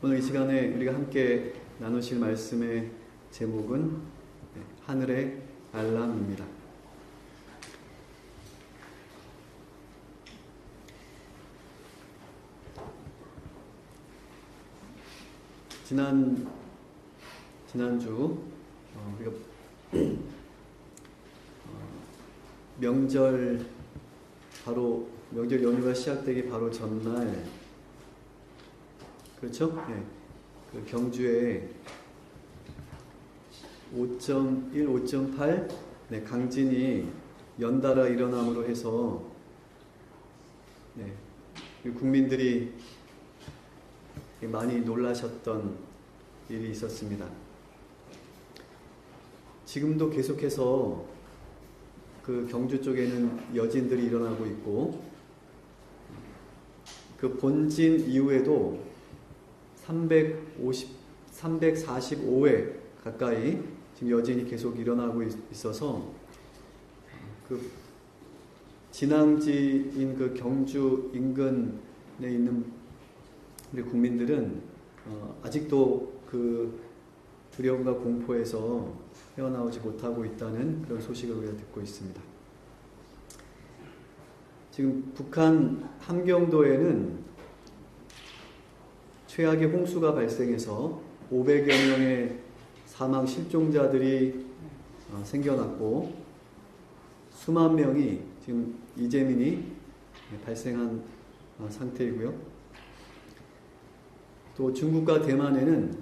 오늘 이 시간에 우리가 함께 나누실 말씀의 제목은 하늘의 알람입니다. 지난주 우리가 명절 연휴가 시작되기 바로 전날, 그렇죠? 네. 그 경주에 5.1, 5.8 강진이 연달아 일어남으로 해서 국민들이 많이 놀라셨던 일이 있었습니다. 지금도 계속해서 그 경주 쪽에는 여진들이 일어나고 있고, 그 본진 이후에도 345회 가까이 지금 여진이 계속 일어나고 있어서 그 진앙지인 그 경주 인근에 있는 우리 국민들은 아직도 그 두려움과 공포에서 헤어나오지 못하고 있다는 그런 소식을 우리가 듣고 있습니다. 지금 북한 함경도에는 최악의 홍수가 발생해서 500여 명의 사망 실종자들이 생겨났고, 수만 명이 지금 이재민이 발생한 상태이고요. 또 중국과 대만에는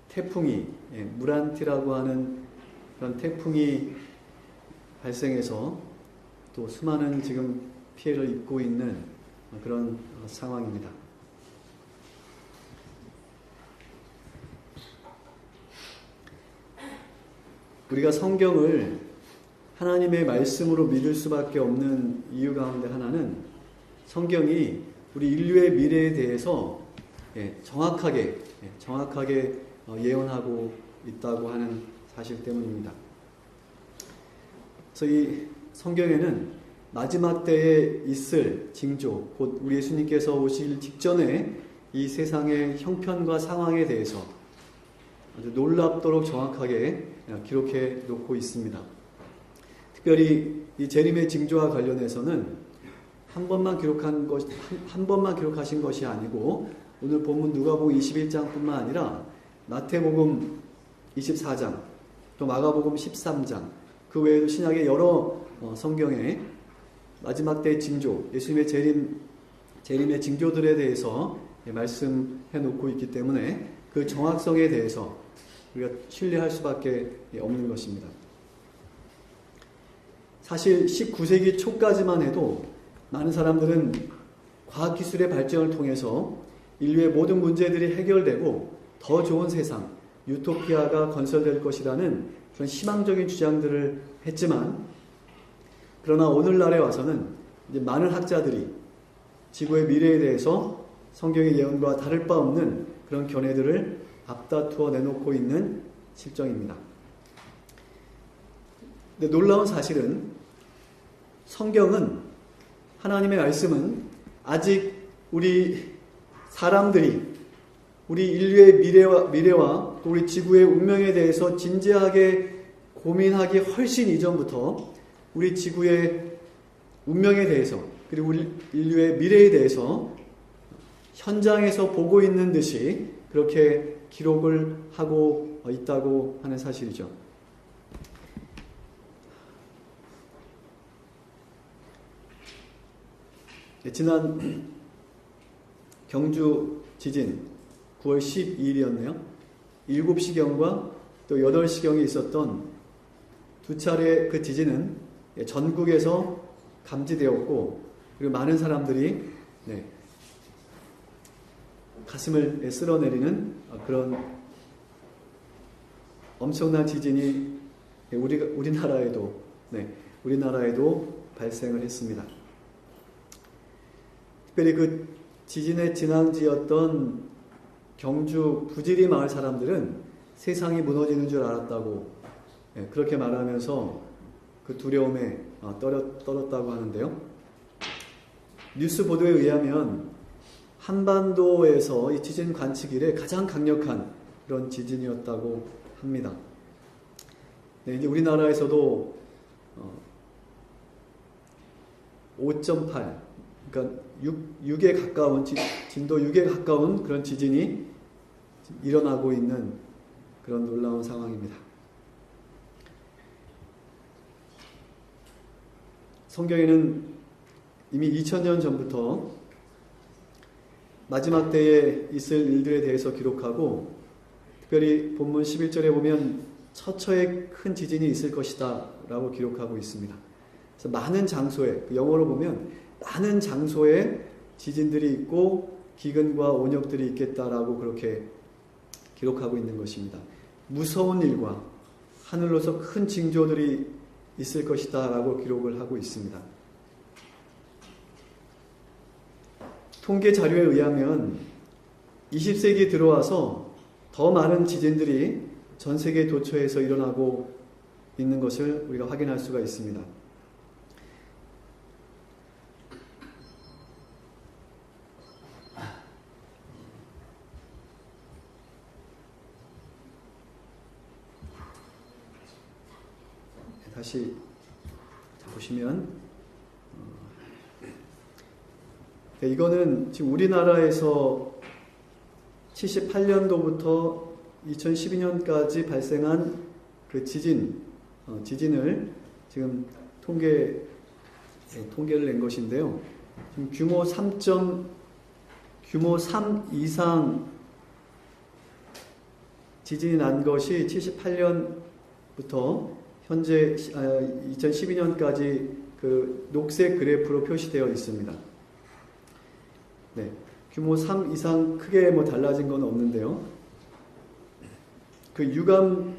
태풍이, 무란티라고 하는 그런 태풍이 발생해서 또 수많은 지금 피해를 입고 있는 그런 상황입니다. 우리가 성경을 하나님의 말씀으로 믿을 수밖에 없는 이유 가운데 하나는 성경이 우리 인류의 미래에 대해서 정확하게 예언하고 있다고 하는 사실 때문입니다. 그래서 이 성경에는 마지막 때에 있을 징조, 곧 우리 예수님께서 오실 직전에 이 세상의 형편과 상황에 대해서 아주 놀랍도록 정확하게 기록해 놓고 있습니다. 특별히 이 재림의 징조와 관련해서는 한 번만 기록하신 것이 아니고, 오늘 본문 누가복음 21장뿐만 아니라 마태복음 24장, 또 마가복음 13장, 그 외에도 신약의 여러 성경에 마지막 때의 징조, 예수님의 재림의 징조들에 대해서 말씀해 놓고 있기 때문에 그 정확성에 대해서 우리가 신뢰할 수밖에 없는 것입니다. 사실 19세기 초까지만 해도 많은 사람들은 과학기술의 발전을 통해서 인류의 모든 문제들이 해결되고 더 좋은 세상, 유토피아가 건설될 것이라는 그런 희망적인 주장들을 했지만, 그러나 오늘날에 와서는 이제 많은 학자들이 지구의 미래에 대해서 성경의 예언과 다를 바 없는 그런 견해들을 앞다투어 내놓고 있는 실정입니다. 근데 놀라운 사실은 성경은, 하나님의 말씀은 아직 우리 사람들이 우리 인류의 미래와 또 우리 지구의 운명에 대해서 진지하게 고민하기 훨씬 이전부터 우리 지구의 운명에 대해서, 그리고 우리 인류의 미래에 대해서 현장에서 보고 있는 듯이 그렇게 기록을 하고 있다고 하는 사실이죠. 지난 경주 지진 9월 12일이었네요. 7시경과 또 8시경에 있었던 두 차례 그 지진은 전국에서 감지되었고, 그리고 많은 사람들이 가슴을 쓸어내리는 그런 엄청난 지진이 우리나라에도 발생을 했습니다. 특별히 그 지진의 진앙지였던 경주 부지리 마을 사람들은 세상이 무너지는 줄 알았다고 그렇게 말하면서 그 두려움에 떨었다고 하는데요. 뉴스 보도에 의하면 한반도에서 이 지진 관측 이래 가장 강력한 그런 지진이었다고 합니다. 네, 이제 우리나라에서도 5.8, 그러니까 6에 가까운 진도 6에 가까운 그런 지진이 일어나고 있는 그런 놀라운 상황입니다. 성경에는 이미 2000년 전부터 마지막 때에 있을 일들에 대해서 기록하고, 특별히 본문 11절에 보면 처처에 큰 지진이 있을 것이다 라고 기록하고 있습니다. 그래서 많은 장소에, 영어로 보면 많은 장소에 지진들이 있고 기근과 온역들이 있겠다라고 그렇게 기록하고 있는 것입니다. 무서운 일과 하늘로서 큰 징조들이 있을 것이다 라고 기록을 하고 있습니다. 통계 자료에 의하면 20세기 들어와서 더 많은 지진들이 전 세계 도처에서 일어나고 있는 것을 우리가 확인할 수가 있습니다. 다시 보시면 이거는 지금 우리나라에서 78년도부터 2012년까지 발생한 그 지진을 지금 통계를 낸 것인데요. 지금 규모 3 이상 지진이 난 것이 78년부터 현재 2012년까지 그 녹색 그래프로 표시되어 있습니다. 네, 규모 3 이상 크게 달라진 건 없는데요. 그 유감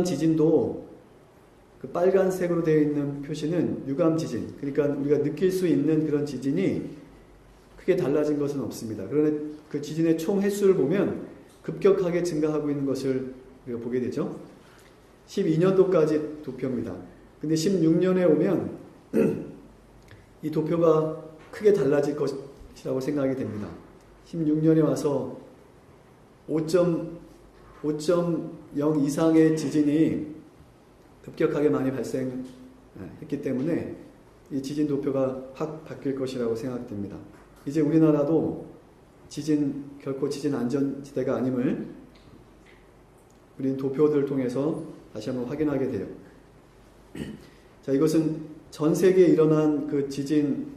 지진도 그 빨간색으로 되어 있는 표시는 유감 지진, 그러니까 우리가 느낄 수 있는 그런 지진이 크게 달라진 것은 없습니다. 그러나 그 지진의 총 횟수를 보면 급격하게 증가하고 있는 것을 우리가 보게 되죠. 12년도까지 도표입니다. 근데 16년에 오면 이 도표가 크게 달라질 것이라고 생각이 됩니다. 16년에 와서 5.0 이상의 지진이 급격하게 많이 발생했기 때문에 이 지진 도표가 확 바뀔 것이라고 생각됩니다. 이제 우리나라도 결코 지진 안전지대가 아님을 우리는 도표들을 통해서 다시 한번 확인하게 돼요. 자, 이것은 전 세계에 일어난 그 지진,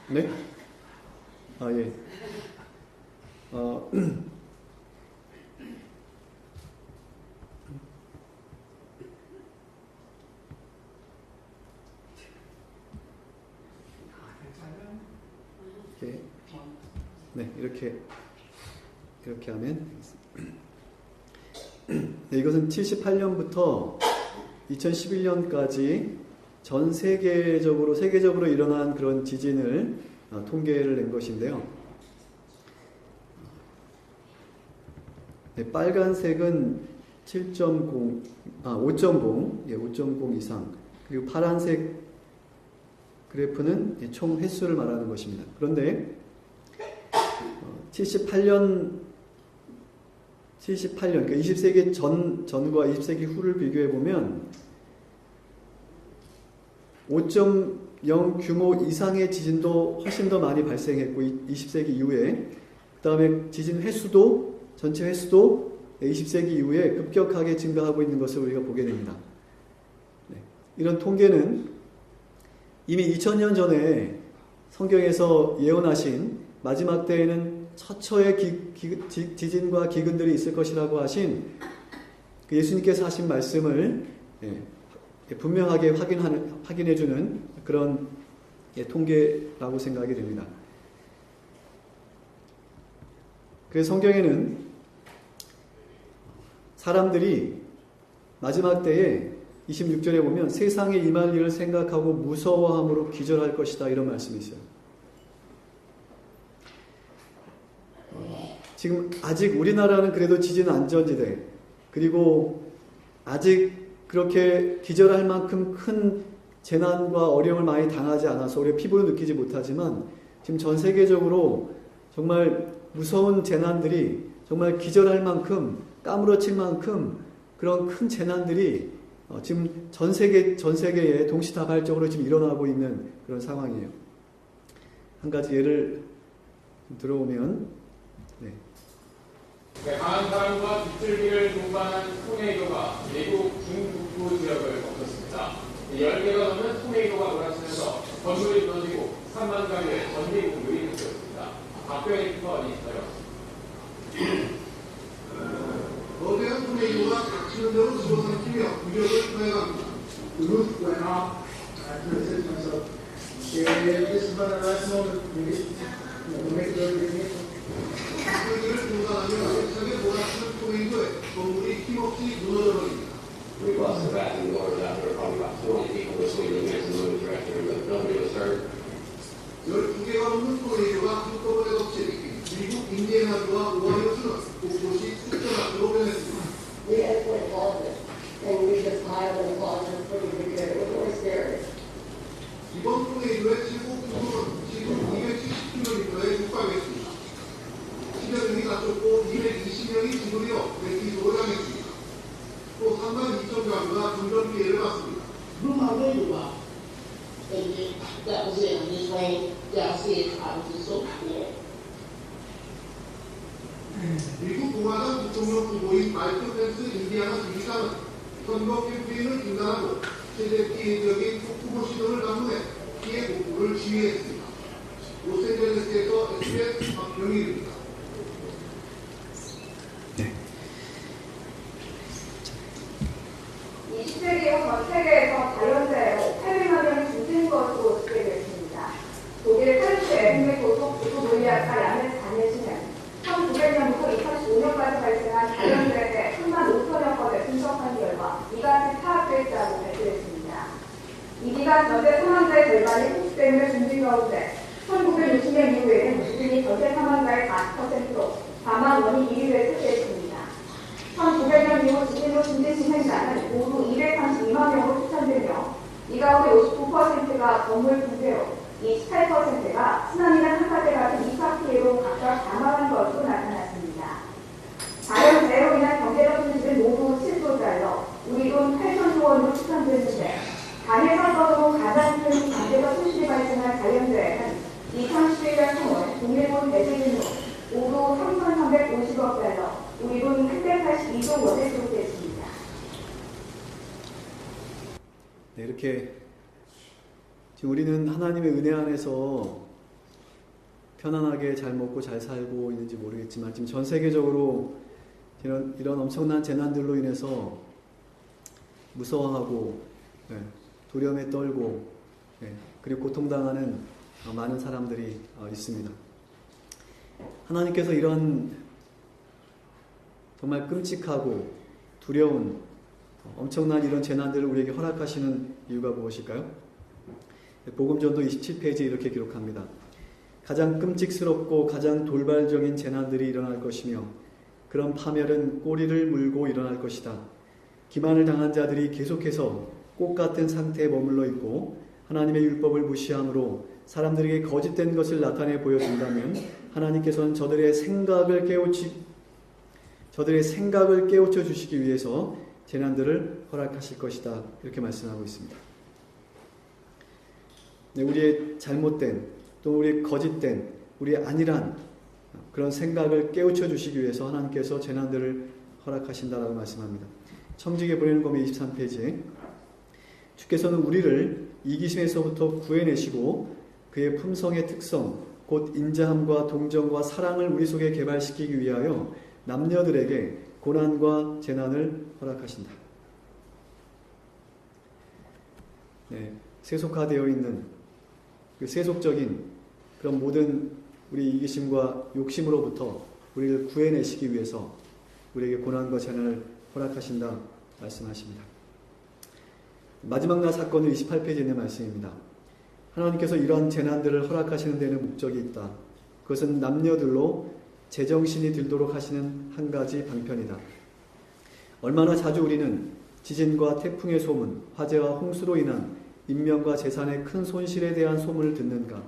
네? 아, 예. 이렇게, 네, 이렇게 하면 네, 이것은 78년부터 2011년까지 전 세계적으로 일어난 그런 지진을 통계를 낸 것인데요. 네, 빨간색은 5.0 이상, 그리고 파란색 그래프는 총 횟수를 말하는 것입니다. 그런데 78년, 그러니까 20세기 전과 20세기 후를 비교해 보면 5.0 규모 이상의 지진도 훨씬 더 많이 발생했고, 20세기 이후에 그 다음에 지진 횟수도, 전체 횟수도 20세기 이후에 급격하게 증가하고 있는 것을 우리가 보게 됩니다. 네. 이런 통계는 이미 2000년 전에 성경에서 예언하신 마지막 때에는 처처의 지진과 기근들이 있을 것이라고 하신 그 예수님께서 하신 말씀을 분명하게 확인해주는 그런 통계라고 생각이 됩니다. 그래서 성경에는 사람들이 마지막 때에 26절에 보면 세상에 임할 일을 생각하고 무서워함으로 기절할 것이다, 이런 말씀이 있어요. 지금 아직 우리나라는 그래도 지진 안전지대, 그리고 아직 그렇게 기절할 만큼 큰 재난과 어려움을 많이 당하지 않아서 우리가 피부로 느끼지 못하지만 지금 전 세계적으로 정말 무서운 재난들이 정말 기절할 만큼 까무러칠 만큼 그런 큰 재난들이 지금 전 세계에 동시다발적으로 지금 일어나고 있는 그런 상황이에요. 한 가지 예를 들어오면 강한 바람과 빗줄기를 동반한 토네이도가 미국 중북부 지역을 덮쳤습니다. 10개가 넘는 토네이도가 몰아치면서 건물이 무너지고 3만 가구의 전기 공급이 끊겼습니다. 박병희 리포터가 이어졌습니다. 거대한 토네이도가 닥치는 대로 집어삼키며 위력을 더해갑니다. The roof went off. I couldn't sit myself. This is about the last moment we make it. 불길을 중단하며 세차게 몰아치는 토네이도에 건물이 힘없이 무너져버립니다. We lost the bathroom doors after probably about 40 people were sleeping next to the moving director, but nobody was hurt. 12개가 넘는 토네이도가 한꺼번에 덮친 미국 인디애나주와 오하이오주는 곳곳이 숫자락으로 변했습니다. We had to put a closet, and we just piled in the closet for the repair. It was really scary. 이번 토네이도의 최고 풍속은 지금 270km에 육박했습니다. 10여 명이 다쳤고 220명이 지도되어 대피소를 당했습니다. 또 3만 2천 가구가 중전 피해를 봤습니다. Blew my window out. And then that was it. It just rained downstairs. I was just so scared. 미국 공화당 부통령 후보인 마이크 펜스 인디아나 주지사는 선거 캠페인을 중단하고 최대 피해 지역인 폭포 시도를 방문해 피해 복구를 지휘했습니다. 로스앤젤레스에서 SBS 박병일입니다. 20세기 이후 전 세계에서 자연재해로 800만 명이 죽는 것으로 집계됐습니다. 독일 카르트 에르메 고속 부도리아가 양을 다내시는 1900년부터 2015년까지 발생한 자연재해 3만 5천여 건을 분석한 결과 이같이 파악됐다고 발표했습니다. 이 기간 전체 사망자의 절반이 호수 때문에 죽는 가운데 1960년 이후에는 주진이 전체 사망자의 40%로 사망 원인 1위를 차지했습니다. 1900년 이후 지진으로 숨진 희생자는 모두 232만 명으로 추산되며 이 가운데 59%가 건물 붕괴로 28%가 쓰나미나 한파대 같은 이파 피해로 각각 사망한 것으로 나타났습니다. 자연재해로 인한 경제적 손실은 모두 7조 달러, 우리 돈 8천조 원으로 추산됐는데 단일 사건으로 가장 큰 경제적 손실이 발생한 자연재해는 2011년 3월 동일본 대지진으로 모두 3,350억 달러, 우리 돈 382조 원에 기록됐습니다. 네, 이렇게 지금 우리는 하나님의 은혜 안에서 편안하게 잘 먹고 잘 살고 있는지 모르겠지만 지금 전 세계적으로 이런 엄청난 재난들로 인해서 무서워하고 두려움에 떨고 그리고 고통당하는 많은 사람들이 있습니다. 하나님께서 이런 정말 끔찍하고 두려운 엄청난 이런 재난들을 우리에게 허락하시는 이유가 무엇일까요? 복음전도 27페이지에 이렇게 기록합니다. 가장 끔찍스럽고 가장 돌발적인 재난들이 일어날 것이며 그런 파멸은 꼬리를 물고 일어날 것이다. 기만을 당한 자들이 계속해서 꽃 같은 상태에 머물러 있고 하나님의 율법을 무시함으로 사람들에게 거짓된 것을 나타내 보여준다면 하나님께서는 저들의 생각을 깨우쳐 주시기 위해서 재난들을 허락하실 것이다. 이렇게 말씀하고 있습니다. 네, 우리의 잘못된 또 우리의 거짓된 우리의 안일한 그런 생각을 깨우쳐 주시기 위해서 하나님께서 재난들을 허락하신다라고 말씀합니다. 청지기에 보내는 검의 23페이지에 주께서는 우리를 이기심에서부터 구해내시고 그의 품성의 특성 곧 인자함과 동정과 사랑을 우리 속에 개발시키기 위하여 남녀들에게 고난과 재난을 허락하신다. 네, 세속화되어 있는 그 세속적인 그런 모든 우리 이기심과 욕심으로부터 우리를 구해내시기 위해서 우리에게 고난과 재난을 허락하신다 말씀하십니다. 마지막 날 사건은 28페이지에 있는 말씀입니다. 하나님께서 이러한 재난들을 허락하시는 데는 목적이 있다. 그것은 남녀들로 제정신이 들도록 하시는 한 가지 방편이다. 얼마나 자주 우리는 지진과 태풍의 소문, 화재와 홍수로 인한 인명과 재산의 큰 손실에 대한 소문을 듣는가?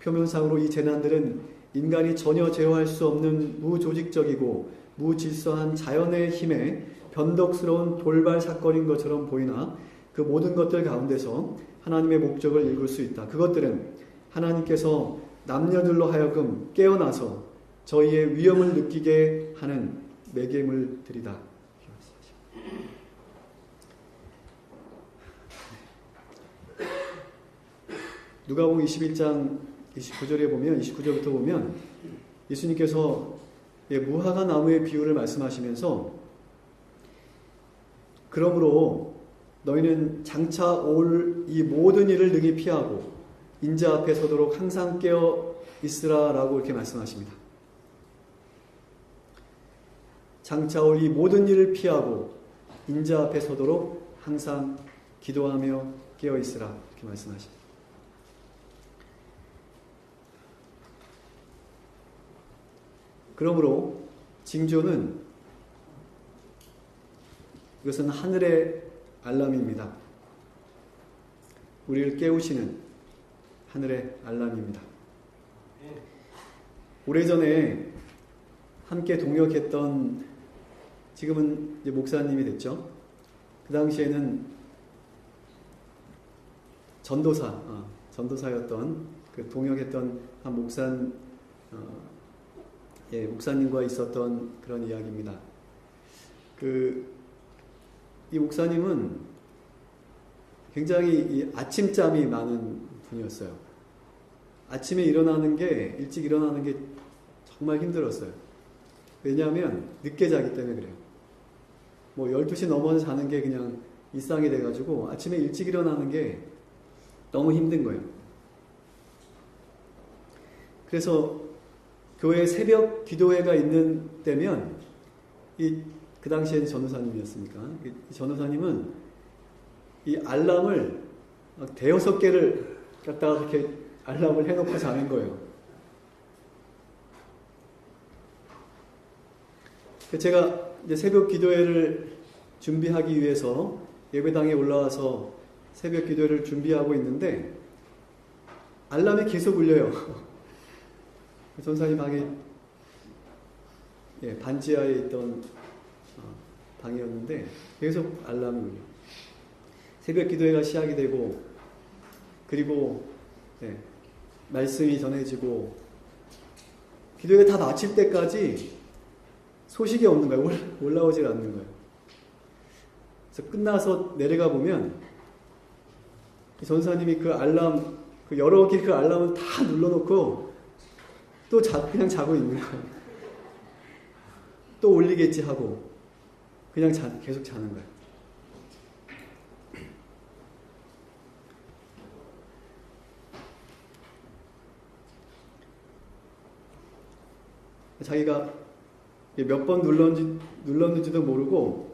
표면상으로 이 재난들은 인간이 전혀 제어할 수 없는 무조직적이고 무질서한 자연의 힘에 변덕스러운 돌발 사건인 것처럼 보이나 그 모든 것들 가운데서 하나님의 목적을 읽을 수 있다. 그것들은 하나님께서 남녀들로 하여금 깨어나서 저희의 위험을 느끼게 하는 매개물들이다. 누가복음 21장 29절에 보면 29절부터 보면 예수님께서 무화과 나무의 비유를 말씀하시면서 그러므로 너희는 장차 올 이 모든 일을 능히 피하고 인자 앞에 서도록 항상 깨어 있으라라고 이렇게 말씀하십니다. 장차 올 이 모든 일을 피하고 인자 앞에 서도록 항상 기도하며 깨어 있으라 이렇게 말씀하십니다. 그러므로 징조는 이것은 하늘의 알람입니다. 우리를 깨우시는 하늘의 알람입니다. 오래전에 함께 동역했던 지금은 이제 목사님이 됐죠. 그 당시에는 전도사였던 그 동역했던 한 목사님과 있었던 그런 이야기입니다. 이 목사님은 굉장히 이 아침잠이 많은 분이었어요. 아침에 일찍 일어나는 게 정말 힘들었어요. 왜냐하면 늦게 자기 때문에 그래요. 12시 넘어서 자는 게 그냥 일상이 돼가지고 아침에 일찍 일어나는 게 너무 힘든 거예요. 그래서 교회 새벽 기도회가 있는 때면 그 당시에는 전도사님이었으니까 이 전도사님은 이 알람을 대여섯 개를 갖다가 이렇게 알람을 해놓고 자는 거예요. 제가 이제 새벽 기도회를 준비하기 위해서 예배당에 올라와서 새벽 기도회를 준비하고 있는데 알람이 계속 울려요. 전사님 방에 반지하에 있던 방이었는데 계속 알람이 울려. 새벽 기도회가 시작이 되고 그리고 말씀이 전해지고 기도회가 다 마칠 때까지 소식이 없는 거예요. 올라오질 않는 거예요. 그래서 끝나서 내려가 보면 전사님이 그 알람, 여러 개 그 알람을 다 눌러놓고 또 그냥 자고 있는 거예요. 또 올리겠지 하고 그냥 계속 자는 거예요. 자기가 몇 번 눌렀는지도 모르고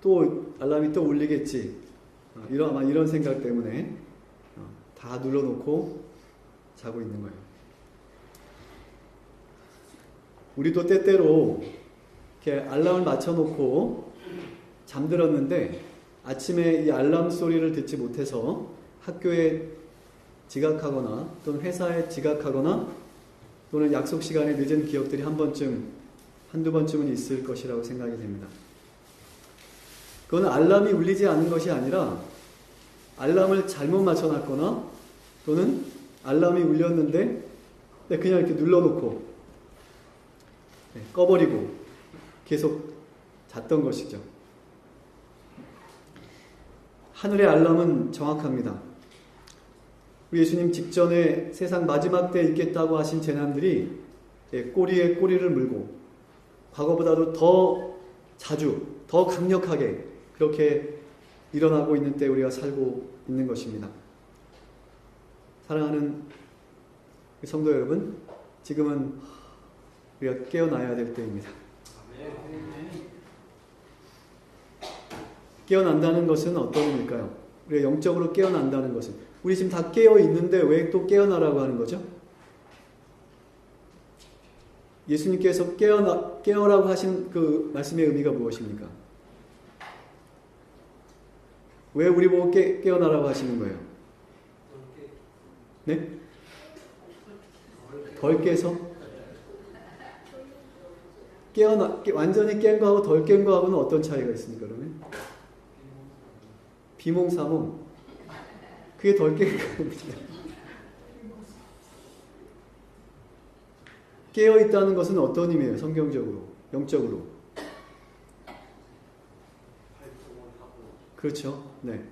또 알람이 또 울리겠지. 아마 이런 생각 때문에 다 눌러놓고 자고 있는 거예요. 우리도 때때로 이렇게 알람을 맞춰놓고 잠들었는데 아침에 이 알람 소리를 듣지 못해서 학교에 지각하거나 또는 회사에 지각하거나 또는 약속 시간에 늦은 기억들이 한두 번쯤은 있을 것이라고 생각이 됩니다. 그건 알람이 울리지 않은 것이 아니라 알람을 잘못 맞춰놨거나 또는 알람이 울렸는데 그냥 이렇게 눌러놓고 꺼버리고 계속 잤던 것이죠. 하늘의 알람은 정확합니다. 우리 예수님 직전에 세상 마지막 때에 있겠다고 하신 재난들이 꼬리에 꼬리를 물고 과거보다도 더 자주, 더 강력하게 그렇게 일어나고 있는 때 우리가 살고 있는 것입니다. 사랑하는 성도 여러분, 지금은 우리가 깨어나야 될 때입니다. 깨어난다는 것은 어떤 의미일까요? 우리가 영적으로 깨어난다는 것은 우리 지금 다 깨어 있는데 왜 또 깨어나라고 하는 거죠? 예수님께서 깨어라고 하신 그 말씀의 의미가 무엇입니까? 왜 우리 보고 깨어나라고 하시는 거예요? 네? 덜 깨서? 완전히 깬 거하고 덜 깬 거하고는 어떤 차이가 있습니까, 그러면? 비몽사몽. 그게 덜 깬 겁니다. 깨어 있다는 것은 어떤 의미예요? 성경적으로, 영적으로. 그렇죠. 네.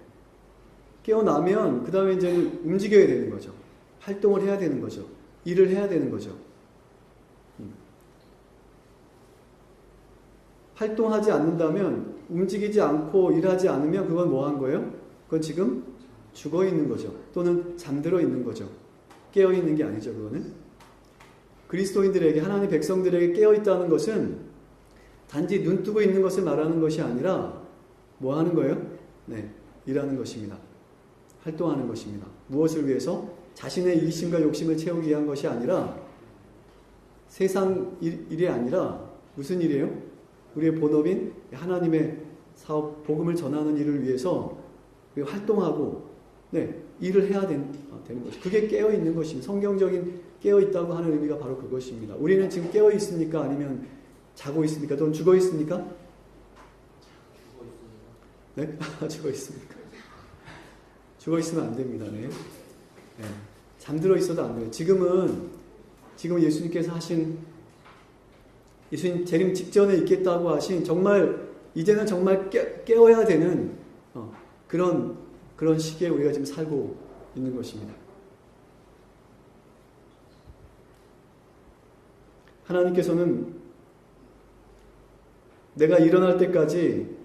깨어나면 그 다음에 이제 움직여야 되는 거죠. 활동을 해야 되는 거죠. 일을 해야 되는 거죠. 활동하지 않는다면, 움직이지 않고 일하지 않으면 그건 뭐 한 거예요? 그건 지금 죽어 있는 거죠. 또는 잠들어 있는 거죠. 깨어 있는 게 아니죠, 그거는. 그리스도인들에게, 하나님의 백성들에게 깨어 있다는 것은 단지 눈 뜨고 있는 것을 말하는 것이 아니라 뭐 하는 거예요? 네, 일하는 것입니다. 활동하는 것입니다. 무엇을 위해서? 자신의 이기심과 욕심을 채우기 위한 것이 아니라 세상 일이 아니라 무슨 일이에요? 우리의 본업인 하나님의 사업, 복음을 전하는 일을 위해서 활동하고 일을 해야 되는 거죠. 그게 깨어있는 것입니다. 성경적인 깨어있다고 하는 의미가 바로 그것입니다. 우리는 지금 깨어있습니까? 아니면 자고 있습니까? 또는 죽어 있습니까? 네? 죽어 있습니까? 죽어 있으면 안 됩니다. 네. 네. 잠들어 있어도 안 돼요. 지금 예수님께서 하신, 예수님 재림 직전에 있겠다고 하신, 정말 이제는 정말 깨어야 되는 그런 시기에 우리가 지금 살고 있는 것입니다. 하나님께서는 내가 일어날 때까지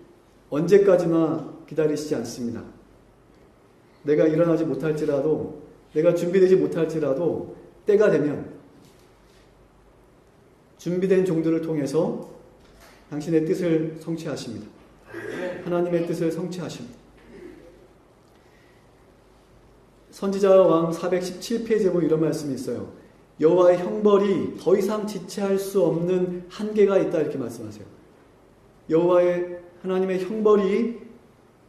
언제까지나 기다리시지 않습니다. 내가 일어나지 못할지라도, 내가 준비되지 못할지라도 때가 되면 준비된 종들을 통해서 당신의 뜻을 성취하십니다. 하나님의 뜻을 성취하십니다. 선지자 왕 417페이지에 보면 이런 말씀이 있어요. 여호와의 형벌이 더 이상 지체할 수 없는 한계가 있다, 이렇게 말씀하세요. 여호와의 하나님의 형벌이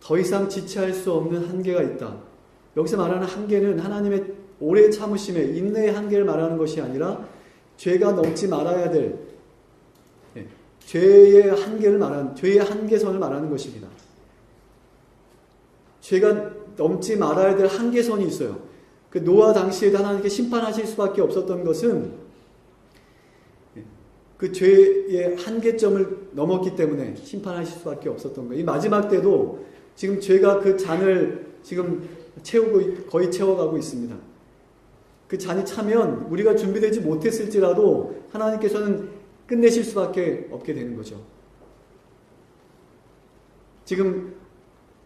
더 이상 지체할 수 없는 한계가 있다. 여기서 말하는 한계는 하나님의 오래 참으심의 인내의 한계를 말하는 것이 아니라 죄가 넘지 말아야 될 죄의 한계를 말하는, 죄의 한계선을 말하는 것입니다. 죄가 넘지 말아야 될 한계선이 있어요. 그 노아 당시에도 하나님께 심판하실 수밖에 없었던 것은 그 죄의 한계점을 넘었기 때문에 심판하실 수밖에 없었던 거예요. 이 마지막 때도 지금 죄가 그 잔을 지금 거의 채워가고 있습니다. 그 잔이 차면 우리가 준비되지 못했을지라도 하나님께서는 끝내실 수밖에 없게 되는 거죠. 지금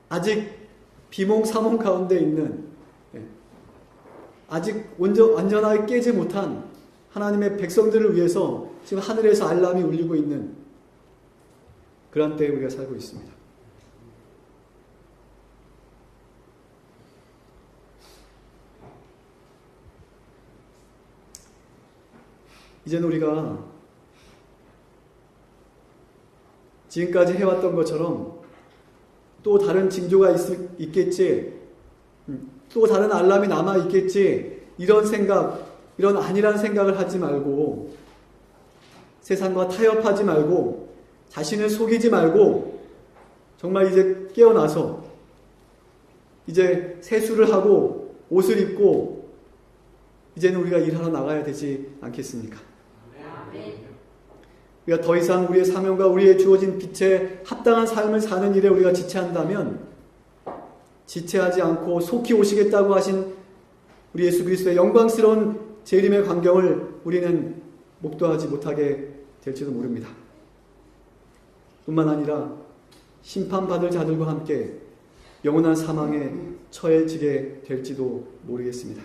아직 비몽사몽 가운데 있는, 아직 완전하게 깨지 못한 하나님의 백성들을 위해서 지금 하늘에서 알람이 울리고 있는 그런 때에 우리가 살고 있습니다. 이제는 우리가 지금까지 해왔던 것처럼 또 다른 징조가 있겠지, 또 다른 알람이 남아있겠지, 이런 생각, 이런 안일한 생각을 하지 말고, 세상과 타협하지 말고, 자신을 속이지 말고, 정말 이제 깨어나서 이제 세수를 하고 옷을 입고 이제는 우리가 일하러 나가야 되지 않겠습니까? 우리가 더 이상 우리의 사명과 우리의 주어진 빛에 합당한 삶을 사는 일에 우리가 지체한다면, 지체하지 않고 속히 오시겠다고 하신 우리 예수 그리스도의 영광스러운 재림의 광경을 우리는 목도하지 못하게 될지도 모릅니다. 뿐만 아니라 심판받을 자들과 함께 영원한 사망에 처해지게 될지도 모르겠습니다.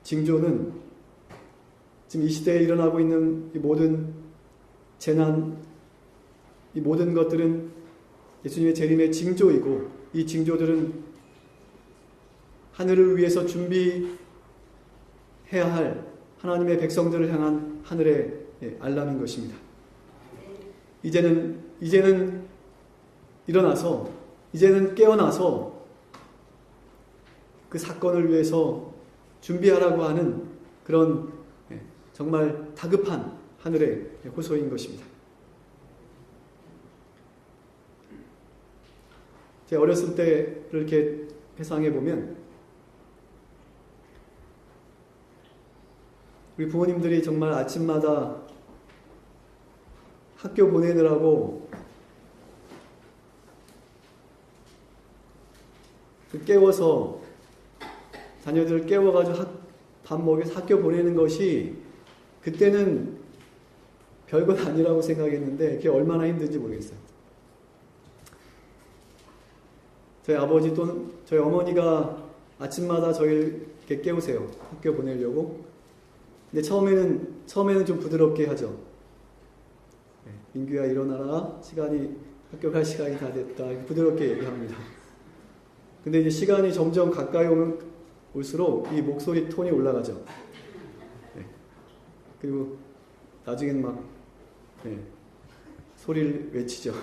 징조는 지금 이 시대에 일어나고 있는 이 모든 재난, 이 모든 것들은 예수님의 재림의 징조이고, 이 징조들은 하늘을 위해서 준비해야 할 하나님의 백성들을 향한 하늘의 알람인 것입니다. 이제는 일어나서 이제는 깨어나서 그 사건을 위해서 준비하라고 하는 그런 정말 다급한 하늘의 호소인 것입니다. 제가 어렸을 때를 이렇게 회상해 보면 우리 부모님들이 정말 아침마다 학교 보내느라고 깨워서 자녀들을 깨워가지고 밥 먹여서 학교 보내는 것이 그때는 별것 아니라고 생각했는데 그게 얼마나 힘든지 모르겠어요. 저희 아버지 또는 저희 어머니가 아침마다 저희를 이렇게 깨우세요. 학교 보내려고. 근데 처음에는 좀 부드럽게 하죠. 민규야 일어나라. 학교 갈 시간이 다 됐다. 부드럽게 얘기합니다. 근데 이제 시간이 점점 가까이 올수록 이 목소리 톤이 올라가죠. 그리고 나중엔 막 소리를 외치죠.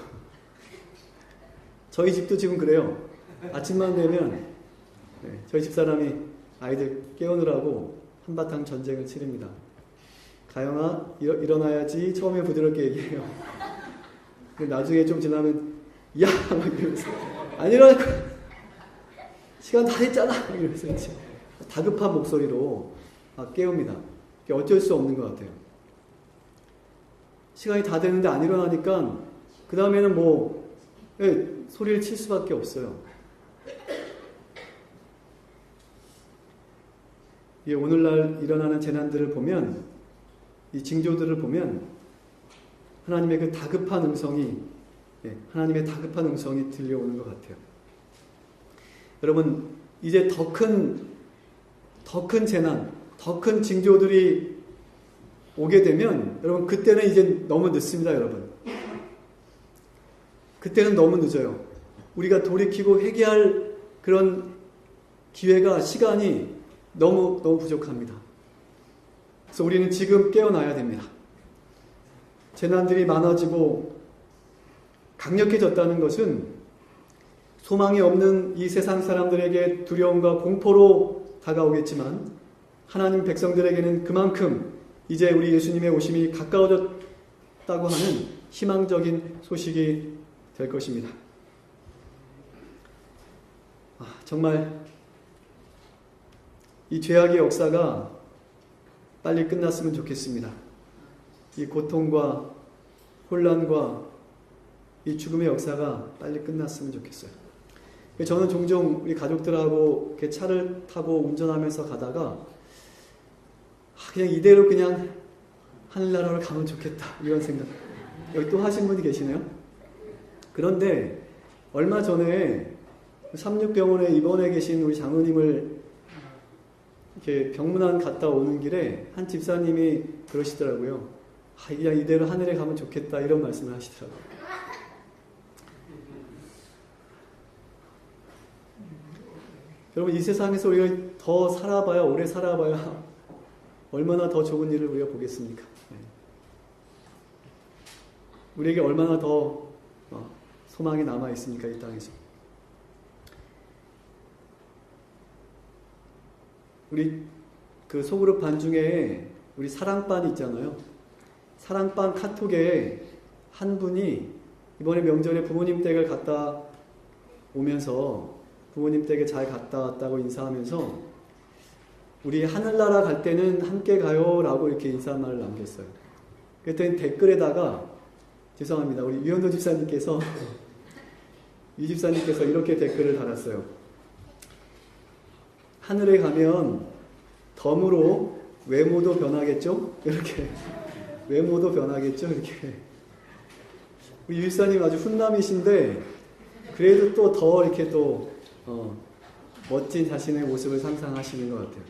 저희 집도 지금 그래요. 아침만 되면 저희 집사람이 아이들 깨우느라고 한바탕 전쟁을 치릅니다. 가영아 일어나야지. 처음에 부드럽게 얘기해요. 근데 나중에 좀 지나면 야! 막 이러면서 안 일어날 거야. 시간 다 됐잖아. 이러면서 다급한 목소리로 막 깨웁니다. 어쩔 수 없는 것 같아요. 시간이 다 됐는데 안 일어나니까 그 다음에는 소리를 칠 수밖에 없어요. 오늘날 일어나는 재난들을 보면, 이 징조들을 보면 하나님의 그 다급한 음성이 들려오는 것 같아요. 여러분, 이제 더 큰 재난, 더 큰 징조들이 오게 되면 여러분 그때는 이제 너무 늦습니다. 여러분 그때는 너무 늦어요. 우리가 돌이키고 회개할 그런 기회가, 시간이 너무 부족합니다. 그래서 우리는 지금 깨어나야 됩니다. 재난들이 많아지고 강력해졌다는 것은 소망이 없는 이 세상 사람들에게 두려움과 공포로 다가오겠지만 하나님 백성들에게는 그만큼 이제 우리 예수님의 오심이 가까워졌다고 하는 희망적인 소식이 될 것입니다. 정말 이 죄악의 역사가 빨리 끝났으면 좋겠습니다. 이 고통과 혼란과 이 죽음의 역사가 빨리 끝났으면 좋겠어요. 저는 종종 우리 가족들하고 이렇게 차를 타고 운전하면서 가다가 그냥 이대로 그냥 하늘나라로 가면 좋겠다 이런 생각. 여기 또 하신 분이 계시네요. 그런데 얼마 전에 삼육병원에 입원해 계신 우리 장로님을 이렇게 병문안 갔다 오는 길에 한 집사님이 그러시더라고요. 그냥 이대로 하늘에 가면 좋겠다 이런 말씀을 하시더라고요. 여러분 이 세상에서 우리가 더 살아봐야, 오래 살아봐야 얼마나 더 좋은 일을 우리가 보겠습니까? 우리에게 얼마나 더 소망이 남아 있습니까? 이 땅에서. 우리 그 소그룹 반 중에 우리 사랑반 있잖아요. 사랑반 카톡에 한 분이 이번에 명절에 부모님 댁을 갔다 오면서 부모님 댁에 잘 갔다 왔다고 인사하면서 우리 하늘나라 갈 때는 함께 가요 라고 이렇게 인사말을 남겼어요. 그랬더니 댓글에다가 죄송합니다. 우리 유현도 집사님께서 이렇게 댓글을 달았어요. 하늘에 가면 덤으로 외모도 변하겠죠? 이렇게 외모도 변하겠죠? 이렇게 우리 유 집사님 아주 훈남이신데 그래도 또 더 이렇게 또 멋진 자신의 모습을 상상하시는 것 같아요.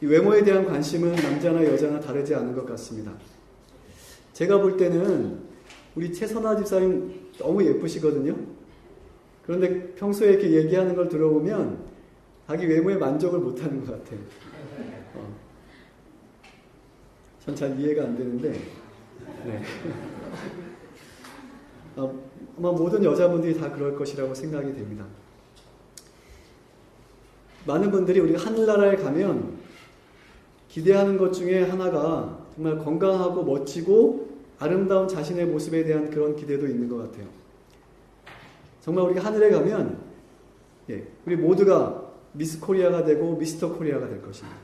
이 외모에 대한 관심은 남자나 여자나 다르지 않은 것 같습니다. 제가 볼 때는 우리 최선아 집사님 너무 예쁘시거든요. 그런데 평소에 이렇게 얘기하는 걸 들어보면 자기 외모에 만족을 못하는 것 같아요. 전 잘 이해가 안 되는데 네. 아마 모든 여자분들이 다 그럴 것이라고 생각이 됩니다. 많은 분들이 우리가 하늘나라에 가면 기대하는 것 중에 하나가 정말 건강하고 멋지고 아름다운 자신의 모습에 대한 그런 기대도 있는 것 같아요. 정말 우리가 하늘에 가면 우리 모두가 미스 코리아가 되고 미스터 코리아가 될 것입니다.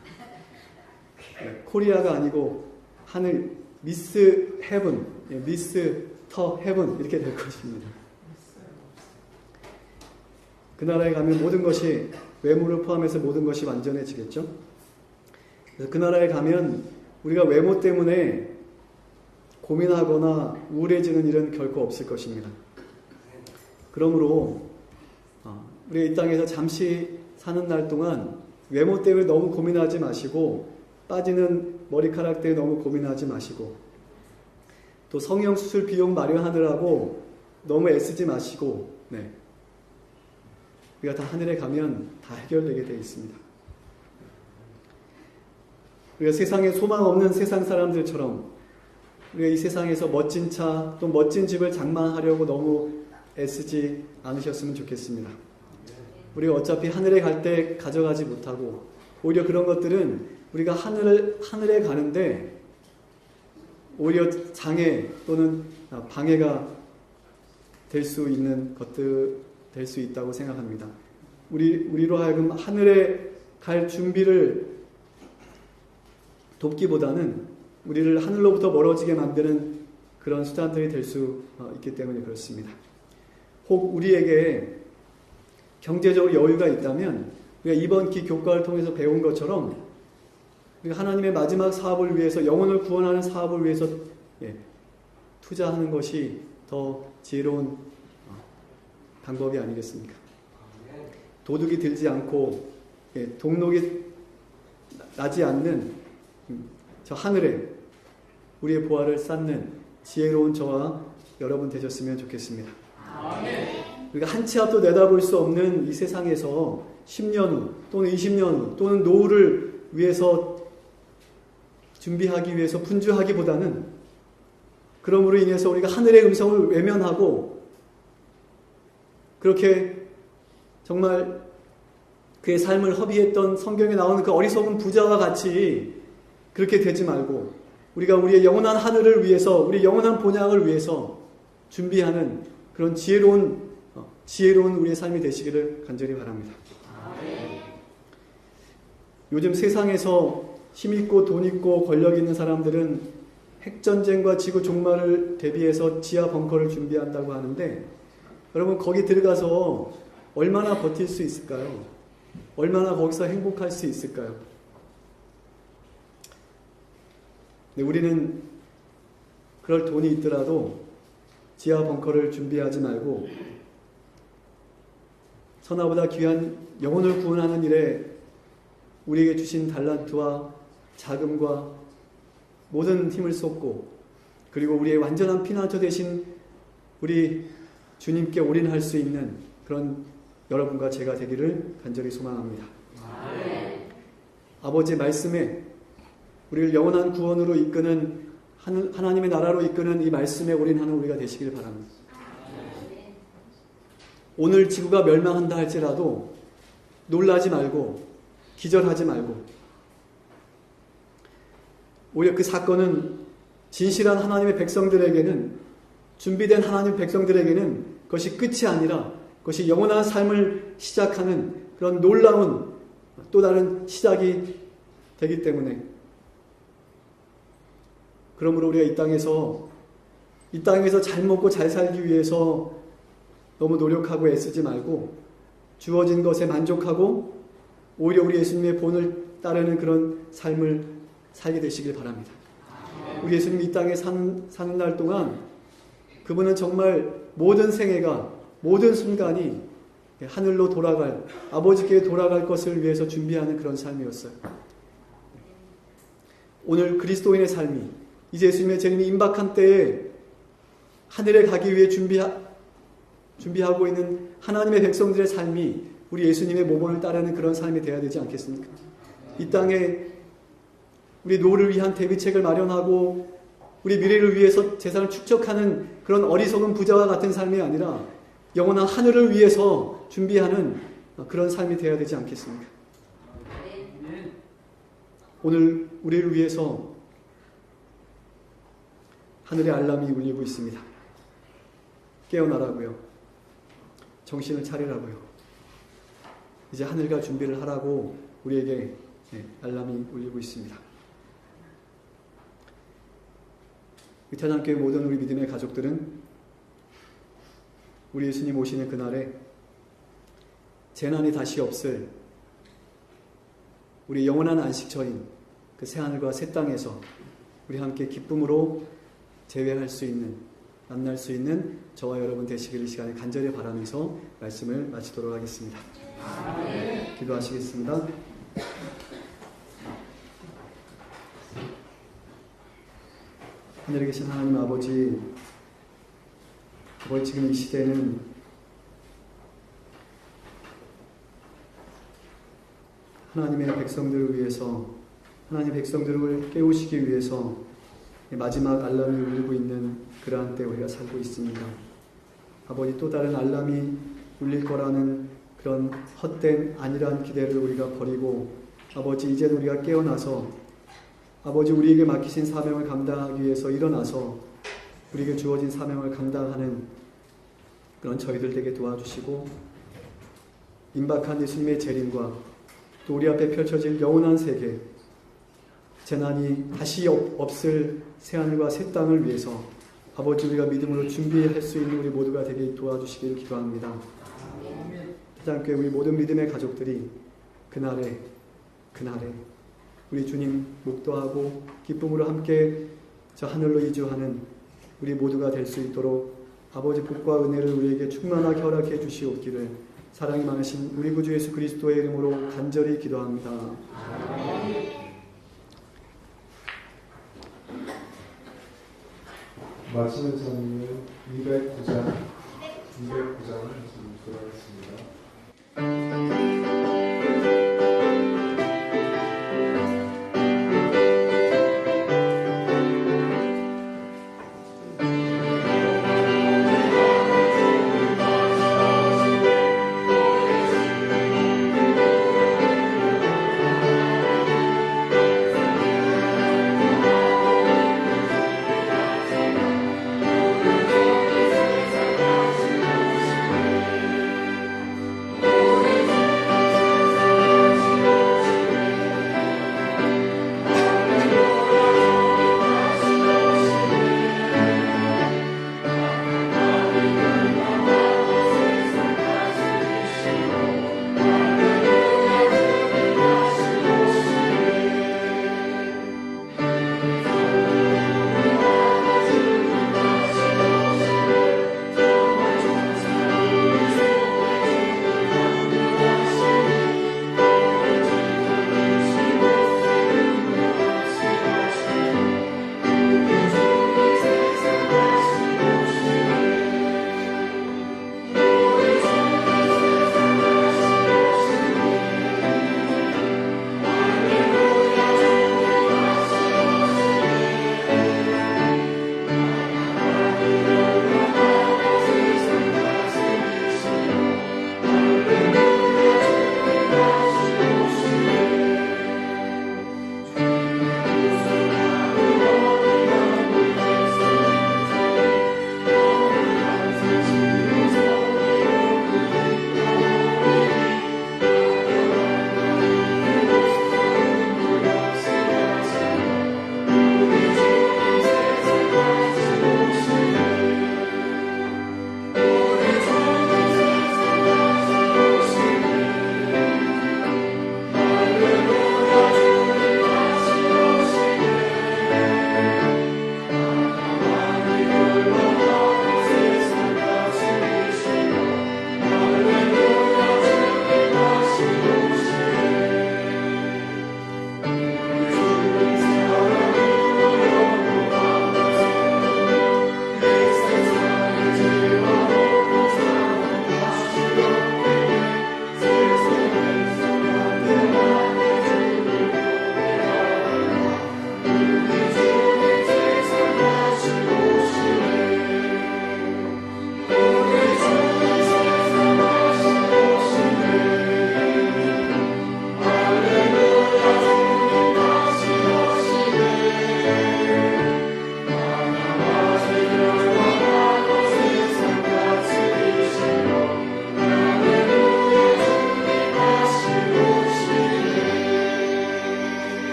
코리아가 아니고 하늘 미스 헤븐, 미스터 헤븐 이렇게 될 것입니다. 그 나라에 가면 모든 것이 외모를 포함해서 모든 것이 완전해지겠죠. 그래서 그 나라에 가면 우리가 외모 때문에 고민하거나 우울해지는 일은 결코 없을 것입니다. 그러므로 우리가 이 땅에서 잠시 사는 날 동안 외모 때문에 너무 고민하지 마시고 빠지는 머리카락 때문에 너무 고민하지 마시고 또 성형수술 비용 마련하느라고 너무 애쓰지 마시고 우리가 다 하늘에 가면 다 해결되게 되어 있습니다. 우리가 세상에 소망 없는 세상 사람들처럼 우리가 이 세상에서 멋진 차 또 멋진 집을 장만하려고 너무 애쓰지 않으셨으면 좋겠습니다. 우리가 어차피 하늘에 갈 때 가져가지 못하고 오히려 그런 것들은 우리가 하늘에 가는데 오히려 장애 또는 방해가 될 수 있는 것들 될 수 있다고 생각합니다. 우리로 하여금 하늘에 갈 준비를 돕기보다는 우리를 하늘로부터 멀어지게 만드는 그런 수단들이 될 수 있기 때문에 그렇습니다. 혹 우리에게 경제적으로 여유가 있다면 우리가 이번 기 교과를 통해서 배운 것처럼 우리가 하나님의 마지막 사업을 위해서 영혼을 구원하는 사업을 위해서 투자하는 것이 더 지혜로운 방법이 아니겠습니까? 도둑이 들지 않고 동록이 나지 않는 저 하늘에 우리의 보화를 쌓는 지혜로운 저와 여러분 되셨으면 좋겠습니다. 우리가 한 치 앞도 내다볼 수 없는 이 세상에서 10년 후 또는 20년 후 또는 노후를 위해서 준비하기 위해서 분주하기보다는 그러므로 인해서 우리가 하늘의 음성을 외면하고 그렇게 정말 그의 삶을 허비했던 성경에 나오는 그 어리석은 부자와 같이 그렇게 되지 말고 우리가 우리의 영원한 하늘을 위해서 우리 영원한 본향을 위해서 준비하는 그런 지혜로운 우리의 삶이 되시기를 간절히 바랍니다. 요즘 세상에서 힘있고 돈있고 권력 있는 사람들은 핵전쟁과 지구 종말을 대비해서 지하 벙커를 준비한다고 하는데 여러분 거기 들어가서 얼마나 버틸 수 있을까요? 얼마나 거기서 행복할 수 있을까요? 우리는 그럴 돈이 있더라도 지하 벙커를 준비하지 말고 천하보다 귀한 영혼을 구원하는 일에 우리에게 주신 달란트와 자금과 모든 힘을 쏟고 그리고 우리의 완전한 피난처 되신 우리 주님께 올인할 수 있는 그런 여러분과 제가 되기를 간절히 소망합니다. 아버지의 말씀에 우리를 영원한 구원으로 이끄는 하나님의 나라로 이끄는 이 말씀에 올인하는 우리가 되시길 바랍니다. 오늘 지구가 멸망한다 할지라도 놀라지 말고 기절하지 말고 오히려 그 사건은 진실한 하나님의 백성들에게는 준비된 하나님 백성들에게는 그것이 끝이 아니라 그것이 영원한 삶을 시작하는 그런 놀라운 또 다른 시작이 되기 때문에 그러므로 우리가 이 땅에서 잘 먹고 잘 살기 위해서 너무 노력하고 애쓰지 말고 주어진 것에 만족하고 오히려 우리 예수님의 본을 따르는 그런 삶을 살게 되시길 바랍니다. 우리 예수님이 이 땅에 사는 날 동안 그분은 정말 모든 생애가 모든 순간이 하늘로 돌아갈 아버지께 돌아갈 것을 위해서 준비하는 그런 삶이었어요. 오늘 그리스도인의 삶이 이제 예수님의 재림이 임박한 때에 하늘에 가기 위해 준비하고 있는 하나님의 백성들의 삶이 우리 예수님의 모본을 따르는 그런 삶이 되어야 되지 않겠습니까? 이 땅에 우리 노후를 위한 대비책을 마련하고 우리 미래를 위해서 재산을 축적하는 그런 어리석은 부자와 같은 삶이 아니라 영원한 하늘을 위해서 준비하는 그런 삶이 되어야 되지 않겠습니까? 오늘 우리를 위해서 하늘의 알람이 울리고 있습니다. 깨어나라고요. 정신을 차리라고요. 이제 하늘과 준비를 하라고 우리에게 알람이 울리고 있습니다. 태단교회 모든 우리 믿음의 가족들은 우리 예수님 오시는 그날에 재난이 다시 없을 우리 영원한 안식처인 그 새하늘과 새 땅에서 우리 함께 기쁨으로 재회할 수 있는, 만날 수 있는 저와 여러분 되시길 이 시간에 간절히 바라면서 말씀을 마치도록 하겠습니다. 기도하시겠습니다. 하늘에 계신 하나님 아버지, 지금 이 시대는 하나님의 백성들을 위해서, 하나님의 백성들을 깨우시기 위해서 마지막 알람이 울리고 있는 그러한 때 우리가 살고 있습니다. 아버지, 또 다른 알람이 울릴 거라는 그런 헛된 안일한 기대를 우리가 버리고, 아버지, 이제 우리가 깨어나서 아버지, 우리에게 맡기신 사명을 감당하기 위해서 일어나서 우리에게 주어진 사명을 감당하는 그런 저희들 되게 도와주시고, 임박한 예수님의 재림과 또 우리 앞에 펼쳐질 영원한 세계, 재난이 다시 없을 새하늘과 새 땅을 위해서 아버지, 우리가 믿음으로 준비할 수 있는 우리 모두가 되게 도와주시길 기도합니다. 태장교회 우리 모든 믿음의 가족들이 그날에 우리 주님 목도하고 기쁨으로 함께 저 하늘로 이주하는 우리 모두가 될 수 있도록 아버지 복과 은혜를 우리에게 충만하게 허락해 주시옵기를 사랑이 많으신 우리 구주 예수 그리스도의 이름으로 간절히 기도합니다. 마지막 장면 209장을 읽도록 하겠습니다.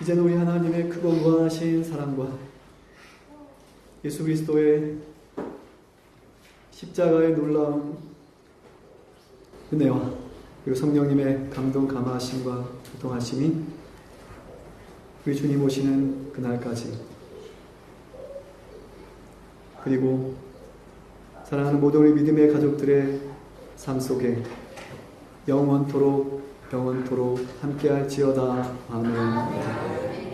이제는 우리 하나님의 크고 무한하신 사랑과 예수 그리스도의 십자가의 놀라운 은혜와 그리고 성령님의 감동 감화하심과 교통하심이 우리 주님 오시는 그날까지 그리고 사랑하는 모든 우리 믿음의 가족들의 삶 속에 영원토록 함께할지어다. 아멘.